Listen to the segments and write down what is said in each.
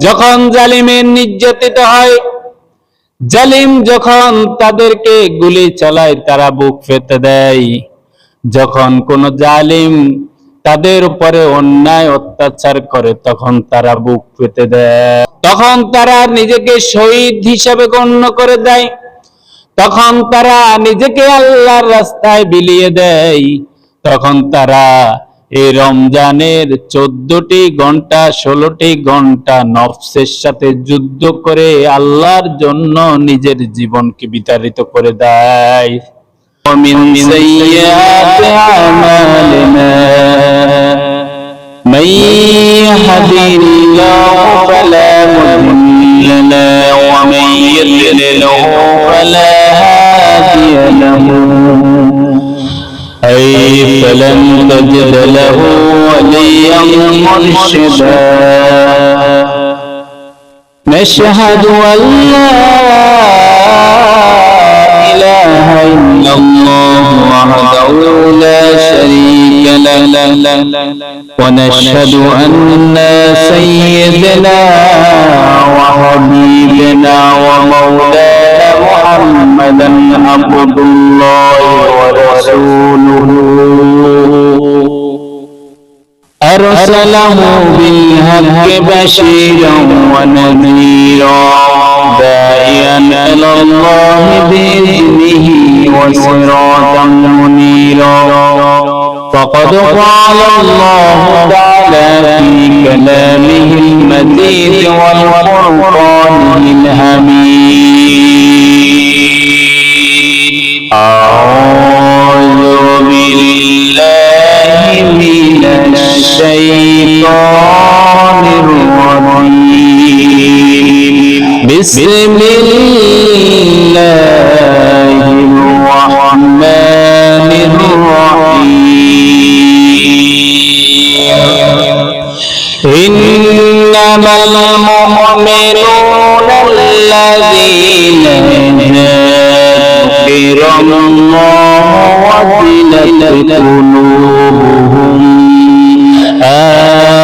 যখন জালিমের নির্যাতিত হয়, জালিম যখন তাদেরকে গুলি চালায় তারা বুক পেতে দেয়, যখন কোন জালিম তাদের উপরে অন্যায় অত্যাচার করে তখন তারা বুক পেতে দেয়, তখন তারা নিজেকে শহীদ হিসেবে গণ্য করে দেয়, তখন তারা নিজেকে আল্লাহর রাস্তায় বিলিয়ে দেয়। তখন তারা এই রমজানের 14টি ঘন্টা 16টি ঘন্টা নফসের সাথে যুদ্ধ করে আল্লাহর জন্য নিজের জীবনকে বিতাড়িত করে দেয়। ومن سيئات أعمالنا من يهده الله فلا مضل له ومن يضلل فلا هادي له أي فلن تجد له وليا مرشدا نشهد أن لا إله إلا الله وحده لا شريك له ونشهد أن سيدنا وحبيبنا ومولانا محمدا عبد الله ورسوله أرسله بالحق بشيرا ونذيرا داعيا إلى الله بإذنه وسراجا منيرا فقد قال الله تعالى في كلامه المجيد والفرقان الحميد أعوذ بالله من الشيطان الرجيم بسم الله الرحمن الرحيم إنما المؤمنون الذين ذكر الله وجلت قلوبهم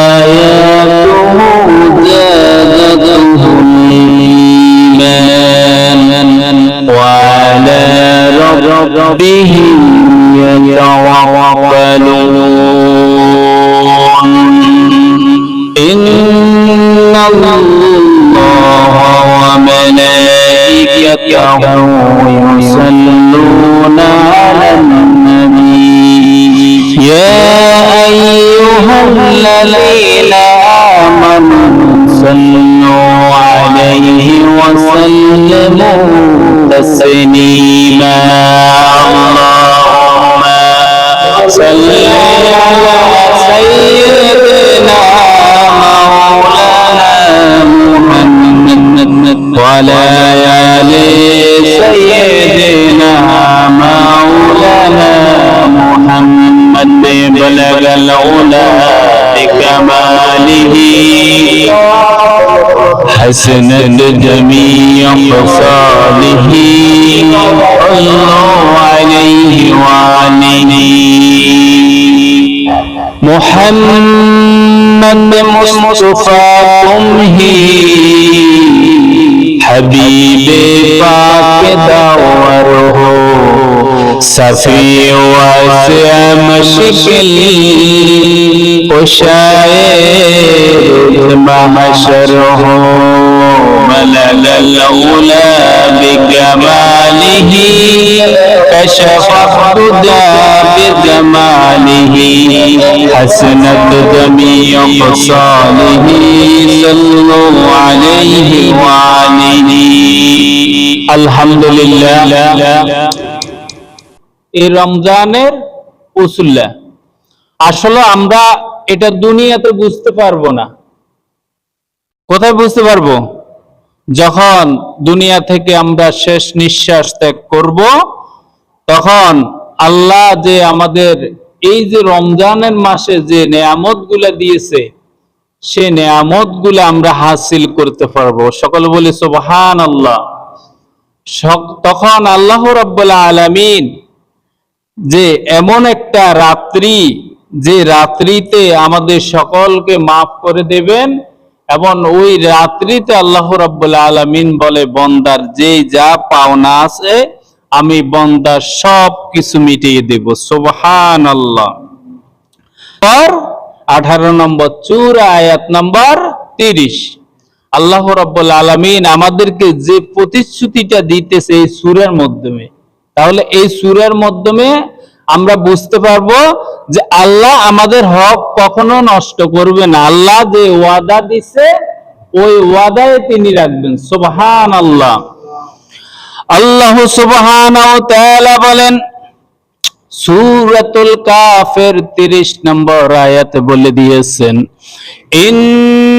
آياته زادتهم إيمانا وعلى ربهم يتوكلون إن الله وملائكته يصلون على النبي يا أيها الذين آمنوا صلوا عليه وسلموا تسليما اللهم صل على سيدنا مولانا محمد وعلى آل سيدنا مولانا محمد بلغ العلا بكماله حسنت جميع خصاله الله عليه وآله محمد مصطفى حبیب پاک داور ہو صفی واسع مشکل کشائے محشر ہو ملل العلا بکمالہ کشف الدجى بجماله حسنت جميع خصاله صلوا عليه وآله আলহামদুলিল্লাহ। এই রমজানের উসুল আসলে আমরা এটা দুনিয়াতে বুঝতে পারবো না। কোথায় বুঝতে পারবো? যখন দুনিয়া থেকে আমরা শেষ নিঃশ্বাস ত্যাগ করব, তখন আল্লাহ যে আমাদের এই যে রমজানের মাসে যে নেয়ামতগুলা দিয়েছে, সে নেয়ামতগুলা আমরা হাসিল করতে পারবো। সকলে বলি সুবহানাল্লাহ। তখন আল্লাহ রাব্বুল আলামিন যে এমন একটা রাত্রি, যে রাত্রিতে আমাদের সকলকে মাফ করে দেবেন, এবং ওই রাত্রিতে আল্লাহ রাব্বুল আলামিন বলে, বন্দার যে যা পাওনা আছে আমি বন্দার সব কিছু মিটিয়ে দেব। সুবহানাল্লাহ। আর 18 নম্বর সূরা আয়াত নম্বর 30, আল্লাহ রাব্বুল আলামিন আমাদেরকে যে প্রতিশ্রুতিটা দিতেছে এই সূরার মাধ্যমে, তাহলে এই সূরার মাধ্যমে আমরা বুঝতে পারবো যে আল্লাহ আমাদের হক কখনো নষ্ট করবে না। আল্লাহ যে ওয়াদা দিছে ওই ওয়াদায় তিনি রাখবেন। সুবহানাল্লাহ। আল্লাহ সুবহানাহু ওয়া তাআলা বলেন সূরাতুল কাফের 30 নম্বর আয়াতে বলে দিয়েছেন,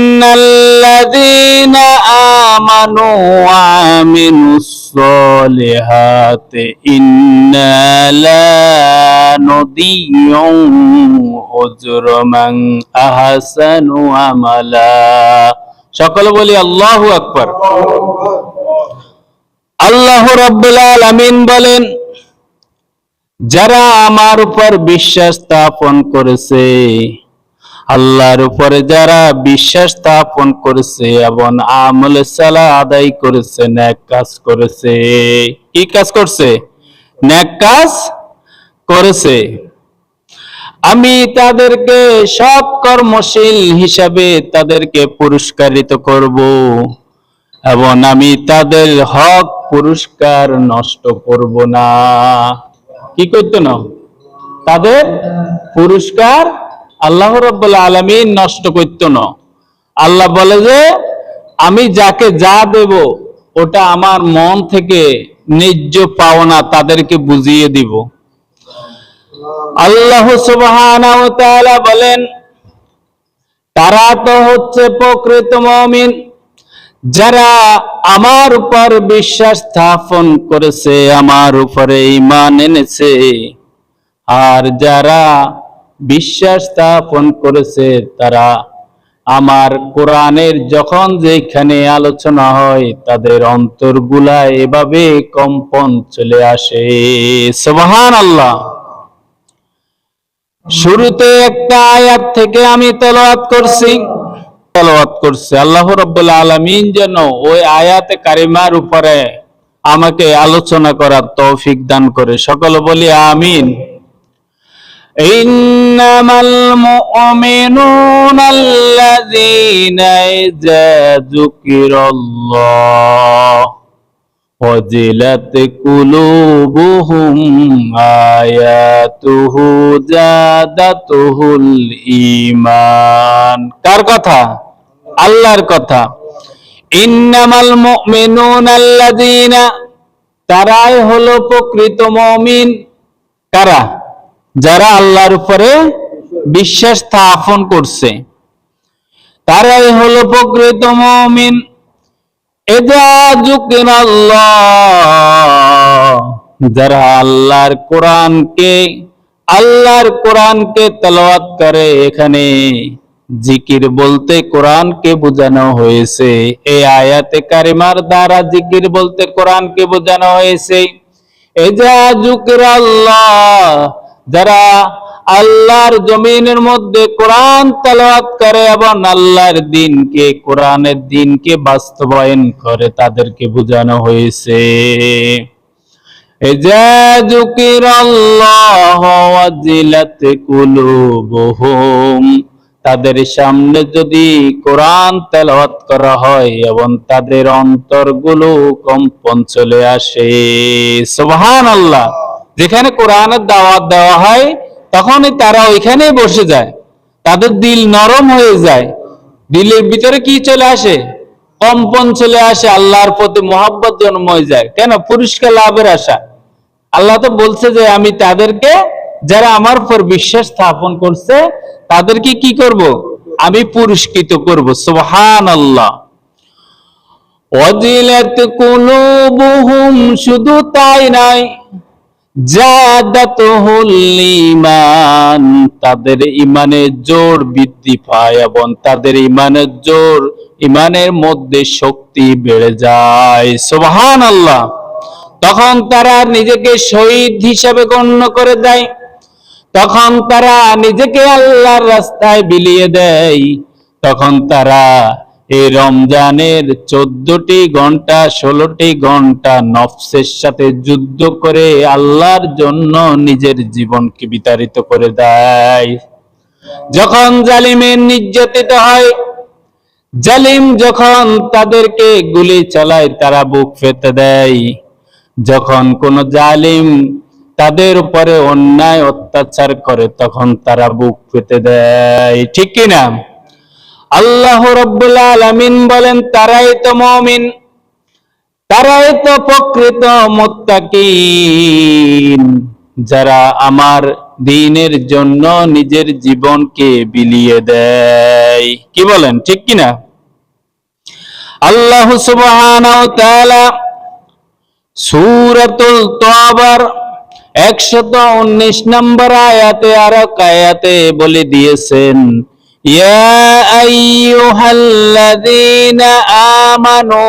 ইন্নাল্লাযীনা আমানু ওয়া আমিলুস সলিহাতি ইন্না লা নুদিয়ু আজরা মান আহসানু আমালা। সকলে বলি আল্লাহু আকবার। আল্লাহ রাব্বুল আলামিন বলেন, যারা আমার উপর বিশ্বাস স্থাপন করেছে, আল্লাহর উপরে যারা বিশ্বাস স্থাপন করেছে এবং আমল সালাহ আদায় করেছে, নেক কাজ করেছে। কি কাজ করছে? নেক কাজ করেছে। আমি তাদেরকে সৎ কর্মশীল হিসাবে তাদেরকে পুরস্কারিত করব এবং আমি তাদের হক পুরস্কার নষ্ট করব না। কি করতো না? তাদের পুরস্কার আল্লাহ রাব্বুল আলামিন নষ্ট করতো না। আল্লাহ বলে যে আমি যাকে যা দেব ওটা আমার মন থেকে ন্যায্য পাওনা তাদেরকে বুঝিয়ে দিব। আল্লাহ সুবহানাহু ওয়া তাআলা বলেন, তারা তো হচ্ছে প্রকৃত মুমিন, যারা আমার উপর বিশ্বাস স্থাপন করেছে, আমার উপরে ঈমান এনেছে। আর যারা বিশ্বাস স্থাপন করেছে তারা আমার কোরআনের যখন যেখানে আলোচনা হয় তাদের অন্তরগুলা এভাবে কম্পন চলে আসে। সুবহানাল্লাহ। শুরুতে একটা আয়াত থেকে আমি তেলাওয়াত করছি। আল্লাহ রাব্বুল আলামিন যেন ওই আয়াতে কারিমার উপরে আমাকে আলোচনা করার তৌফিক দান করে। সকলে বলি আমিন। ইন্নামাল মুমিনুনা আল্লাযীনা ইযা যুকিরাল্লাহ ওয়াজিলাত কুলুবুহুম আয়াতুহু জাদাতুহুল ঈমান। কার কথা? আল্লাহর কথা। ইন্নামাল মুমিনুনা আল্লাযীনা, তারাই হলো প্রকৃত মুমিন। কারা? যারা আল্লাহর উপরে বিশ্বাস স্থাপন করছে, তারাই হলো প্রকৃত মুমিন। ইযা যুকিরাল্লাহ, যারা আল্লাহর কোরআনকে তেলাওয়াত করে। এখানে জিকির বলতে কোরআনকে বোঝানো হয়েছে। এই আয়াতে কারিমার দ্বারা জিকির বলতে কোরআনকে বোঝানো হয়েছে। ইযা যুকিরাল্লাহ, যারা আল্লাহর জমিনের মধ্যে কোরআন তেলাওয়াত করে এবং আল্লাহর দ্বীনকে, কোরআনের দ্বীনকে বাস্তবায়ন করে, তাদেরকে বোঝানো হয়েছে। ইযা যুকিরাল্লাহু ওয়াজিলাত কুলুবুহুম, তাদের সামনে যদি কোরআন তেলাওয়াত করা হয় এবং তাদের অন্তরগুলো কম্পন চলে আসে। সুবহানাল্লাহ। যেখানে কোরআনের দাওয়াত দেওয়া হয় তখনই তারা ওইখানেই বসে যায়, তাদের দিল নরম হয়ে যায়। দিলের ভিতরে কি চলে আসে? কম্পন চলে আসে, আল্লাহর প্রতি মহব্বত জন্ম হয়ে যায়। কেন? পুরস্কার লাভের আশা। আল্লাহ তো বলছে যে আমি তাদেরকে, যারা আমার উপর বিশ্বাস স্থাপন করছে তাদেরকে কি করব? আমি পুরস্কৃত করব। সুবহানাল্লাহ। ওয়াজিলাত কুলুবুহুম, শুধু তাই নাই, জাদাতুহুল ঈমান, তাদের ঈমানের জোর বৃদ্ধি পায় এবং তাদের ঈমানের মধ্যে শক্তি বেড়ে যায়। সুবহানাল্লাহ। তখন তারা নিজেকে শহীদ হিসেবে গণ্য করে দেয়, তখন তারা নিজেকে আল্লাহর রাস্তায় বিলিয়ে দেয়, তখন তারা এই রমজানের 14টি ঘন্টা 16টি ঘন্টা নফসের সাথে যুদ্ধ করে আল্লাহর জন্য নিজের জীবনকে বিতাড়িত করে দেয়। যখন জালিমের নির্যাতিত হয়, জালিম যখন তাদেরকে গুলি চালায় তারা বুক পেতে দেয়, যখন কোন জালিম তাদের উপরে অন্যায় অত্যাচার করে তখন তারা বুক পেতে দেয়, ঠিক কিনা? আল্লাহ রাব্বুল আলামিন বলেন, তারাই তো মুমিন, তারাই তো প্রকৃত মুত্তাকিন, যারা আমার দ্বীনের জন্য নিজের জীবনকে বিলিয়ে দেয়। কি বলেন, ঠিক কিনা? আল্লাহ সুবহানাহু ওয়া তাআলা সূরাতুল তাওবার 119 নম্বর আয়াতে আর আয়াতে বলে দিয়েছেন, ইয়া আইয়ুহাল্লাযীনা আমানু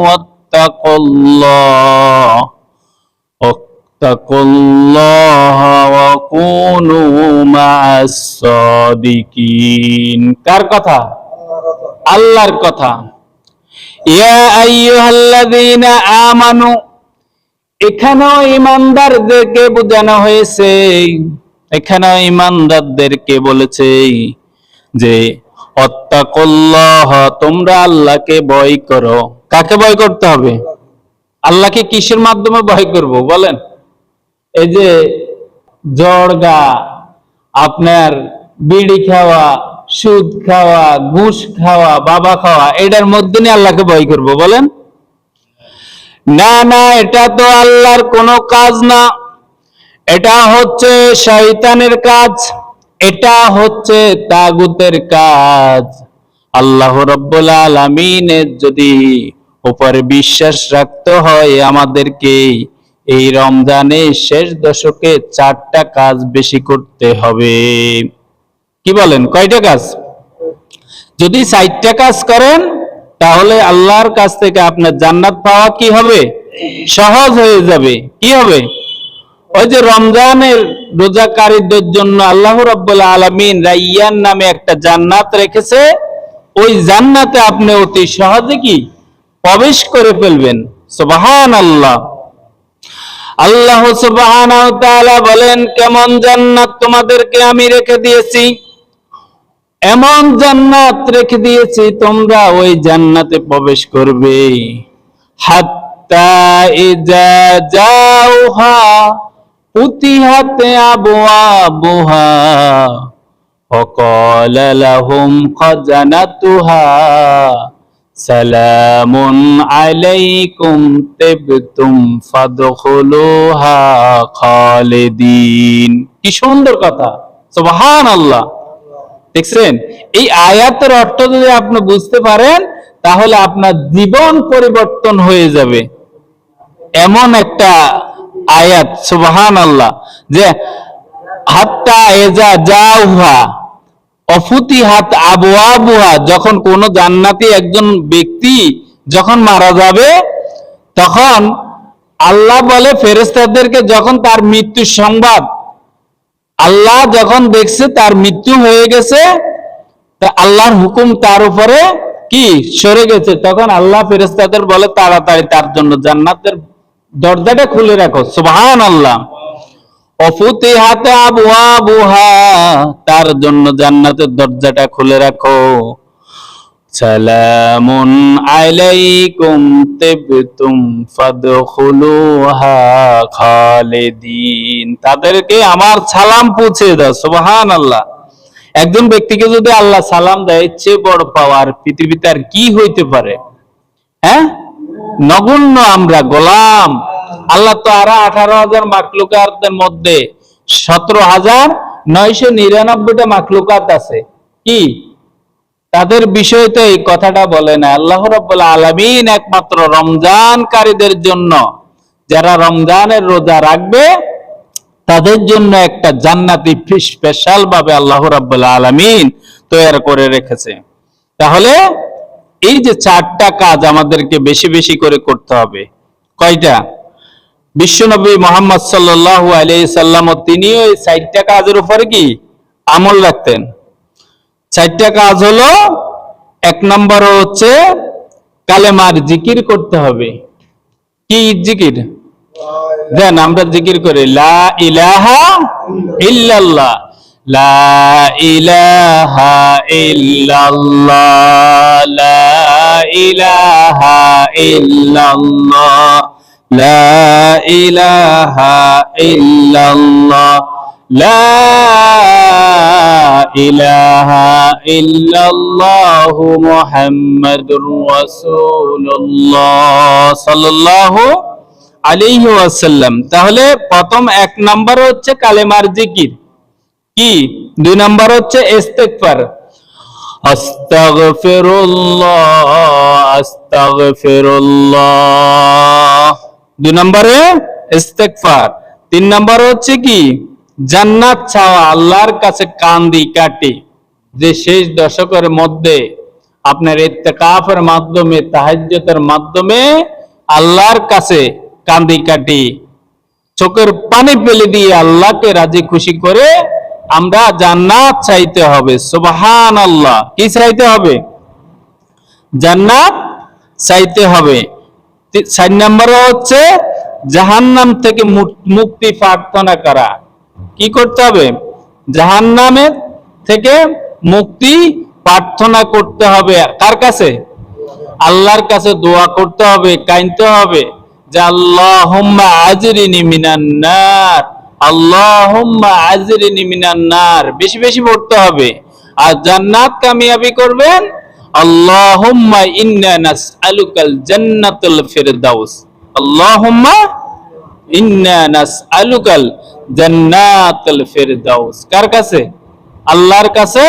ওয়াত্তাকুল্লাহা ওয়া কুনু মা'আস সাদিকিন। কার কথা? আল্লাহর কথা। ইয়া আইয়ুহাল্লাযীনা আমানু, এখানেও ঈমানদারদেরকে বোঝানো হয়েছে, এখানেও ঈমানদারদেরকে বলেছে যে ওয়াত্তাকুল্লাহ, তোমরা আল্লাহকে ভয় করো। কাকে ভয় করতে হবে? আল্লাহকে কিসের মাধ্যমে ভয় করব বলেন? এই যে জর্গা, আপনার বিড়ি খাওয়া, সুদ খাওয়া, ঘুষ খাওয়া, বাবা খাওয়া, এটার মধ্যে নিয়ে আল্লাহকে ভয় করব বলেন? না না, এটা তো আল্লাহর কোনো কাজ না, এটা হচ্ছে শয়তানের কাজ, এটা হচ্ছে তাগুতের কাজ। আল্লাহ রাব্বুল আলামিনের যদি উপরে বিশ্বাস রাখতে হয়, আমাদেরকে এই রমজানের শেষ দশকে 4টা কাজ বেশি করতে হবে। কি বলেন, কয়টা কাজ? যদি 4টা কাজ করেন তাহলে আল্লাহর কাছ থেকে আপনার জান্নাত পাওয়া কি হবে? সহজ হয়ে যাবে। কি হবে? ওই যে রমজানের রোজাকারীদের জন্য আল্লাহ রাব্বুল আলামিন রাইয়ান নামে একটা জান্নাত রেখেছে, ওই জান্নাতে আপনি অতি সহজে কি প্রবেশ করে ফেলবেন। সুবহানাল্লাহ। আল্লাহ সুবহানাহু ওয়া তাআলা বলেন, কেমন জান্নাত তোমাদেরকে আমি রেখে দিয়েছি, এমন জান্নাত রেখে দিয়েছি তোমরা ওই জান্নাতে প্রবেশ করবে। হাত্তা ইজা জাউহা ফুতিহাত আবওয়াবুহা ওয়াকালা লাহুম খাজানাতুহা সালামুন আলাইকুম তিবতুম ফাদখুলুহা খালিদিন। কি সুন্দর কথা, সুবহানাল্লাহ। দেখছেন, এই আয়াতের অর্থ যদি আপনি বুঝতে পারেন তাহলে আপনার জীবন পরিবর্তন হয়ে যাবে। এমন একটা আয়াত, সুবহানাল্লাহ, যে হাত্তা ইজা জাউহা অফুতিহাত আবওয়াবুহা, যখন কোন জান্নাতি একজন ব্যক্তি যখন মারা যাবে তখন আল্লাহ বলে ফেরেশতাদেরকে, যখন তার মৃত্যুর সংবাদ আল্লাহ যখন দেখছে তার মৃত্যু হয়ে গেছে, আল্লাহর হুকুম তার উপরে কি সরে গেছে, তখন আল্লাহ ফেরেশতাদের বলে তাড়াতাড়ি তার জন্য জান্নাতের দরজাটা খুলে রাখো। সুবহানাল্লাহ। অফুতিহাত আবওয়াবুহা, তার জন্য জান্নাতের দরজাটা খুলে রাখো। সালামুন আলাইকুম তিবতুম ফাদখুলুহা খালিদিন, তাদেরকে আমার সালাম পৌঁছে দাও। সুবহানাল্লাহ। একজন ব্যক্তিকে যদি আল্লাহ সালাম দেয়, চেয়ে বড় পাওয়ার পৃথিবীতে আর কি হইতে পারে? হ্যাঁ, নগণ্য আমরা গোলাম। আল্লাহ তো আরো 18,000 মাখলুকাতের মধ্যে 17,999টা মাখলুকাত আছে, কি তাদের বিষয়ে তো এই কথাটা বলে না। আল্লাহ রাব্বুল আলামিন একমাত্র রমজানকারীদের জন্য, যারা রমজানের রোজা রাখবে তাদের জন্য একটা জান্নাতি স্পেশাল ভাবে আল্লাহ রাব্বুল আলামিন তৈরি করে রেখেছে। তাহলে এই যে 4টা কাজ আমাদেরকে বেশি বেশি করে করতে হবে। কয়টা? বিশ্বনবী মুহাম্মদ সাল্লাল্লাহু আলাইহি সাল্লাম তিনিও এই 4টা কাজের উপরে কি আমল রাখতেন। 4টা কাজ হলো, এক নম্বর হচ্ছে কালেমার জিকির করতে হবে। কি জিকির? দেন আমরা জিকির করি, লা ইলাহা ইল্লাল্লাহ, লা ইলাহা ইল্লাল্লাহ, লা ইলাহা ইল্লাল্লাহ, লা ইলাহা ইল্লাল্লাহ, লা ইলাহা ইল্লাল্লাহ মুহাম্মাদুর রাসূলুল্লাহ সাল্লাল্লাহু আলাইহি ওয়াসাল্লাম। তাহলে প্রথম এক নাম্বার হচ্ছে কালেমার জিকির। কি? দুই নাম্বার হচ্ছে ইস্তিগফার, আস্তাগফিরুল্লাহ, আস্তাগফিরুল্লাহ। দুই নম্বরে ইস্তিগফার। তিন নম্বর হচ্ছে কি? জান্নাত চাওয়া, আল্লাহর কাছে কান্দি কাটি। যে শেষ দশকের মধ্যে আপনার ইতিকাফের মাধ্যমে, তাহাজ্জুদের মাধ্যমে আল্লাহর কাছে কান্দি কাটি, চোখের পানি ফেলে দিয়ে আল্লাহকে রাজি খুশি করে আমরা জান্নাত চাইতে হবে। সুবহানাল্লাহ। কি চাইতে হবে? জান্নাত চাইতে হবে। 4 নম্বরে হচ্ছে জাহান্নাম থেকে মুক্তি প্রার্থনা করা। কি করতে হবে? জাহান্নামের থেকে মুক্তি প্রার্থনা করতে হবে। কার কাছে? আল্লাহর কাছে দোয়া করতে হবে, কাঁদতে হবে যে আল্লাহুম্মা আজরিনি মিনান নার, আল্লাহুম্মা আজরিনি মিনান নার, বেশি বেশি পড়তে হবে। আর জান্নাত কামিয়াবি করবেন, আল্লাহুম্মা ইন্না নাসআলুকাল জান্নাতুল ফিরদাউস, আল্লাহুম্মা ইন্না নাসআলুকাল জান্নাতুল ফিরদাউস। কার কাছে? আল্লাহর কাছে